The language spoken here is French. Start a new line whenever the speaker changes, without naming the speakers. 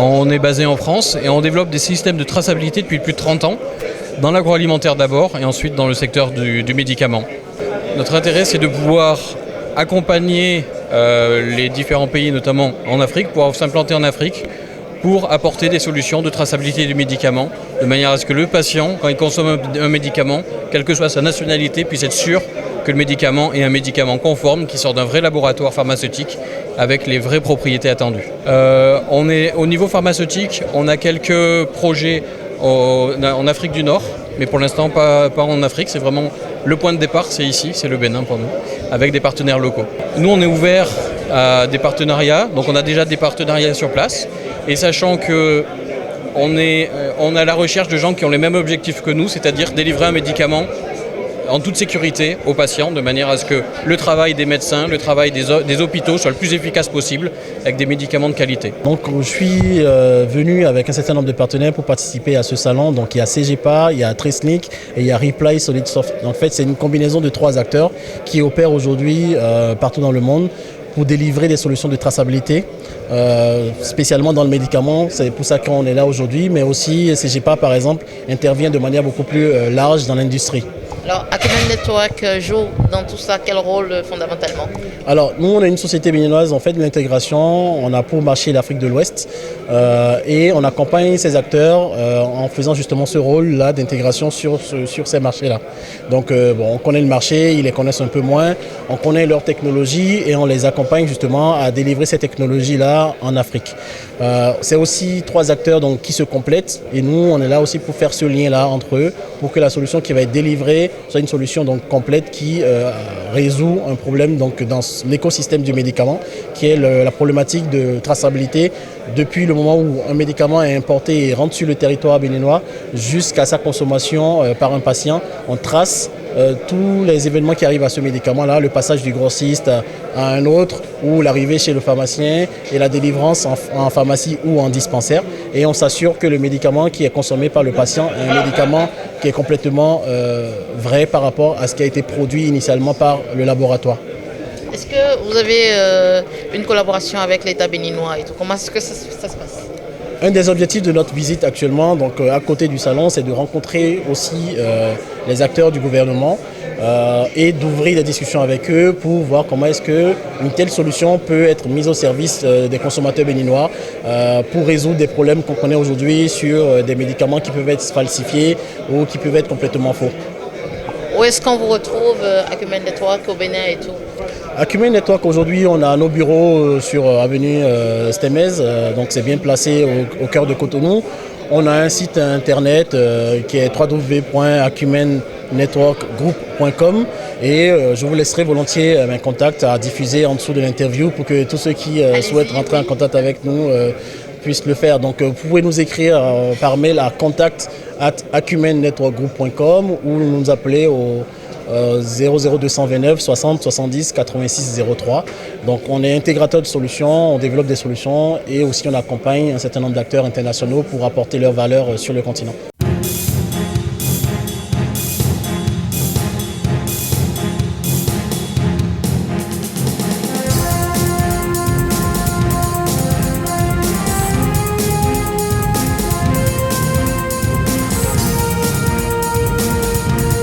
On est basé en France et on développe des systèmes de traçabilité depuis plus de 30 ans, dans l'agroalimentaire d'abord et ensuite dans le secteur du médicament. Notre intérêt, c'est de pouvoir accompagner les différents pays, notamment en Afrique, pour s'implanter en Afrique, pour apporter des solutions de traçabilité du médicament, de manière à ce que le patient, quand il consomme un médicament, quelle que soit sa nationalité, puisse être sûr que le médicament est un médicament conforme qui sort d'un vrai laboratoire pharmaceutique avec les vraies propriétés attendues. On est, au niveau pharmaceutique, on a quelques projets en Afrique du Nord, mais pour l'instant pas en Afrique. C'est vraiment le point de départ, c'est ici, c'est le Bénin pour nous, avec des partenaires locaux. Nous, on est ouvert à des partenariats, donc on a déjà des partenariats sur place, et sachant que on est à la recherche de gens qui ont les mêmes objectifs que nous, c'est-à-dire délivrer un médicament en toute sécurité aux patients, de manière à ce que le travail des médecins, le travail des hôpitaux soit le plus efficace possible avec des médicaments de qualité.
Donc je suis venu avec un certain nombre de partenaires pour participer à ce salon. Donc il y a CGPA, il y a Tresnic et il y a Reply Solid Soft. En fait, c'est une combinaison de 3 acteurs qui opèrent aujourd'hui partout dans le monde pour délivrer des solutions de traçabilité, spécialement dans le médicament. C'est pour ça qu'on est là aujourd'hui, mais aussi CGPA par exemple intervient de manière beaucoup plus large dans l'industrie.
Alors, Acumen Network joue dans tout ça, quel rôle fondamentalement?
Alors, nous, on est une société béninoise, on fait de l'intégration, on a pour marché l'Afrique de l'Ouest et on accompagne ces acteurs en faisant justement ce rôle-là d'intégration sur ces marchés-là. Donc, on connaît le marché, ils les connaissent un peu moins, on connaît leur technologie et on les accompagne justement à délivrer ces technologies-là en Afrique. C'est aussi 3 acteurs donc, qui se complètent et nous, on est là aussi pour faire ce lien-là entre eux pour que la solution qui va être délivrée soit une solution donc complète qui résout un problème donc dans l'écosystème du médicament, qui est la problématique de traçabilité depuis le moment où un médicament est importé et rentre sur le territoire béninois jusqu'à sa consommation par un patient. On trace tous les événements qui arrivent à ce médicament-là, le passage du grossiste à un autre, ou l'arrivée chez le pharmacien et la délivrance en pharmacie ou en dispensaire. Et on s'assure que le médicament qui est consommé par le patient est un médicament qui est complètement vrai par rapport à ce qui a été produit initialement par le laboratoire.
Est-ce que vous avez une collaboration avec l'État béninois et tout? Comment est-ce que ça se passe?
Un des objectifs de notre visite actuellement, donc à côté du salon, c'est de rencontrer aussi les acteurs du gouvernement et d'ouvrir des discussions avec eux pour voir comment est-ce qu'une telle solution peut être mise au service des consommateurs béninois pour résoudre des problèmes qu'on connaît aujourd'hui sur des médicaments qui peuvent être falsifiés ou qui peuvent être complètement faux.
Où est-ce qu'on vous retrouve, Acumen Network, au Bénin et tout?
Acumen Network, aujourd'hui, on a nos bureaux sur avenue Stemez, donc c'est bien placé au cœur de Cotonou. On a un site internet qui est www.acumennetworkgroup.com et je vous laisserai volontiers mes contacts à diffuser en dessous de l'interview pour que tous ceux qui souhaitent rentrer en contact avec nous puissent le faire. Donc vous pouvez nous écrire par mail à contact@acumennetworkgroup.com ou nous appeler au 00229 60 70 86 03. Donc on est intégrateur de solutions, on développe des solutions et aussi on accompagne un certain nombre d'acteurs internationaux pour apporter leur valeur sur le continent.